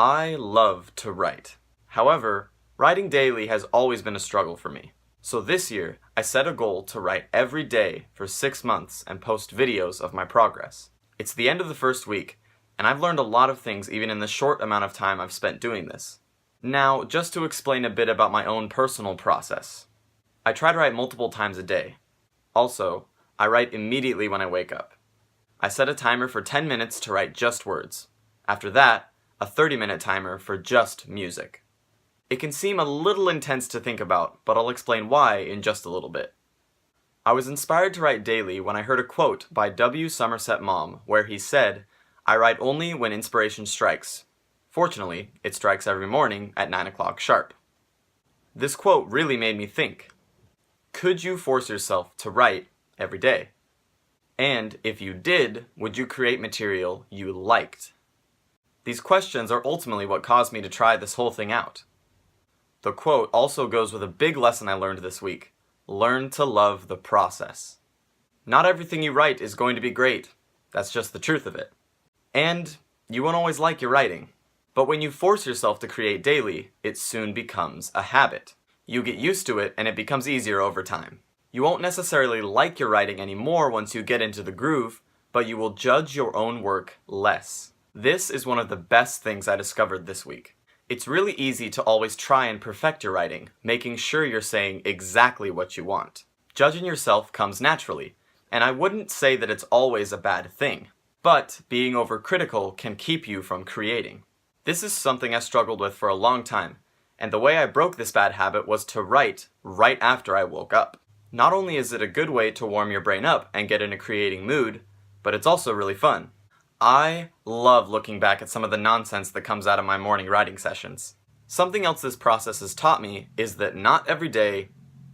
I love to write. However, writing daily has always been a struggle for me. So this year, I set a goal to write every day for 6 months and post videos of my progress. It's the end of the first week, and I've learned a lot of things even in the short amount of time I've spent doing this. Now, just to explain a bit about my own personal process. I try to write multiple times a day. Also, I write immediately when I wake up. I set a timer for 10 minutes to write just words. After that, a 30-minute timer for just music. It can seem a little intense to think about, but I'll explain why in just a little bit. I was inspired to write daily when I heard a quote by Somerset Maugham where he said, "I write only when inspiration strikes." Fortunately, it strikes every morning at 9 o'clock sharp. This quote really made me think. Could you force yourself to write every day? And if you did, would you create material you liked? These questions are ultimately what caused me to try this whole thing out. The quote also goes with a big lesson I learned this week. Learn to love the process. Not everything you write is going to be great. That's just the truth of it. And you won't always like your writing. But when you force yourself to create daily, it soon becomes a habit. You get used to it and it becomes easier over time. You won't necessarily like your writing anymore once you get into the groove, but you will judge your own work less. This is one of the best things I discovered this week. It's really easy to always try and perfect your writing, making sure you're saying exactly what you want. Judging yourself comes naturally, and I wouldn't say that it's always a bad thing. But being overcritical can keep you from creating. This is something I struggled with for a long time, and the way I broke this bad habit was to write right after I woke up. Not only is it a good way to warm your brain up and get in a creating mood, but it's also really fun. I love looking back at some of the nonsense that comes out of my morning writing sessions. Something else this process has taught me is that not every day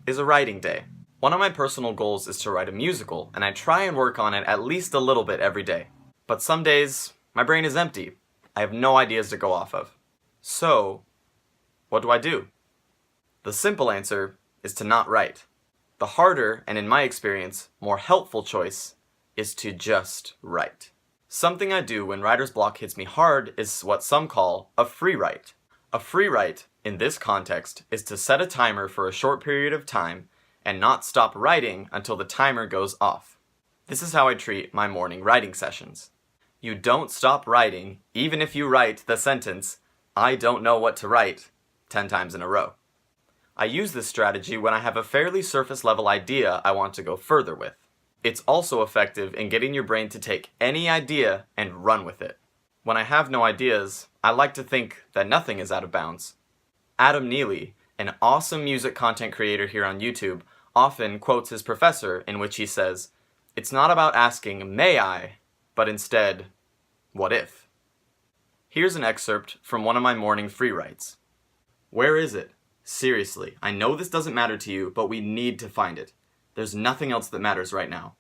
is a writing day. One of my personal goals is to write a musical, and I try and work on it at least a little bit every day. But some days, my brain is empty. I have no ideas to go off of. So, what do? The simple answer is to not write. The harder, and in my experience, more helpful choice is to just write. Something I do when writer's block hits me hard is what some call a free write. A free write, in this context, is to set a timer for a short period of time and not stop writing until the timer goes off. This is how I treat my morning writing sessions. You don't stop writing, even if you write the sentence, "I don't know what to write," 10 times in a row. I use this strategy when I have a fairly surface level idea I want to go further with. It's also effective in getting your brain to take any idea and run with it. When I have no ideas, I like to think that nothing is out of bounds. Adam Neely, an awesome music content creator here on YouTube, often quotes his professor in which he says, "It's not about asking, 'May I?' but instead, 'What if?'" Here's an excerpt from one of my morning free writes. "Where is it? Seriously, I know this doesn't matter to you, but we need to find it. There's nothing else that matters right now.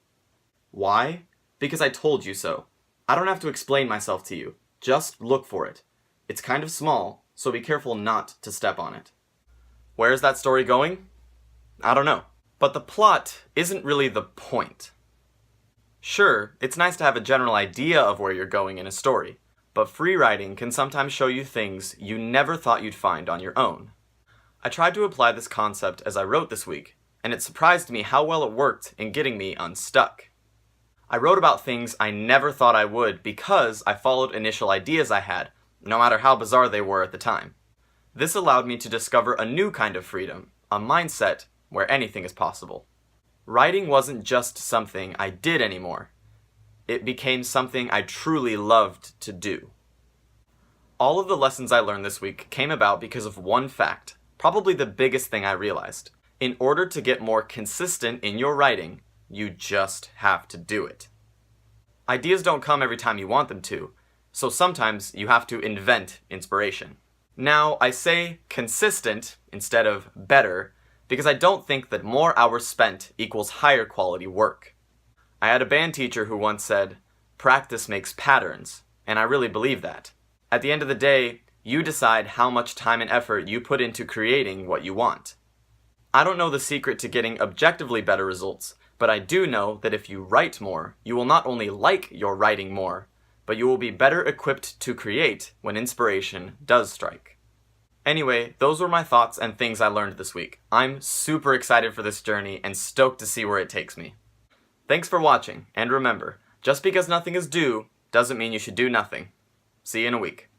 Why? Because I told you so. I don't have to explain myself to you. Just look for it. It's kind of small, so be careful not to step on it." Where is that story going? I don't know. But the plot isn't really the point. Sure, it's nice to have a general idea of where you're going in a story, but free writing can sometimes show you things you never thought you'd find on your own. I tried to apply this concept as I wrote this week, and it surprised me how well it worked in getting me unstuck. I wrote about things I never thought I would because I followed initial ideas I had, no matter how bizarre they were at the time. This allowed me to discover a new kind of freedom, a mindset where anything is possible. Writing wasn't just something I did anymore. It became something I truly loved to do. All of the lessons I learned this week came about because of one fact, probably the biggest thing I realized. In order to get more consistent in your writing, you just have to do it. Ideas don't come every time you want them to, so sometimes you have to invent inspiration. Now, I say consistent instead of better because I don't think that more hours spent equals higher quality work. I had a band teacher who once said, "Practice makes patterns," and I really believe that. At the end of the day, you decide how much time and effort you put into creating what you want. I don't know the secret to getting objectively better results, but I do know that if you write more, you will not only like your writing more, but you will be better equipped to create when inspiration does strike. Anyway, those were my thoughts and things I learned this week. I'm super excited for this journey and stoked to see where it takes me. Thanks for watching, and remember, just because nothing is due doesn't mean you should do nothing. See you in a week.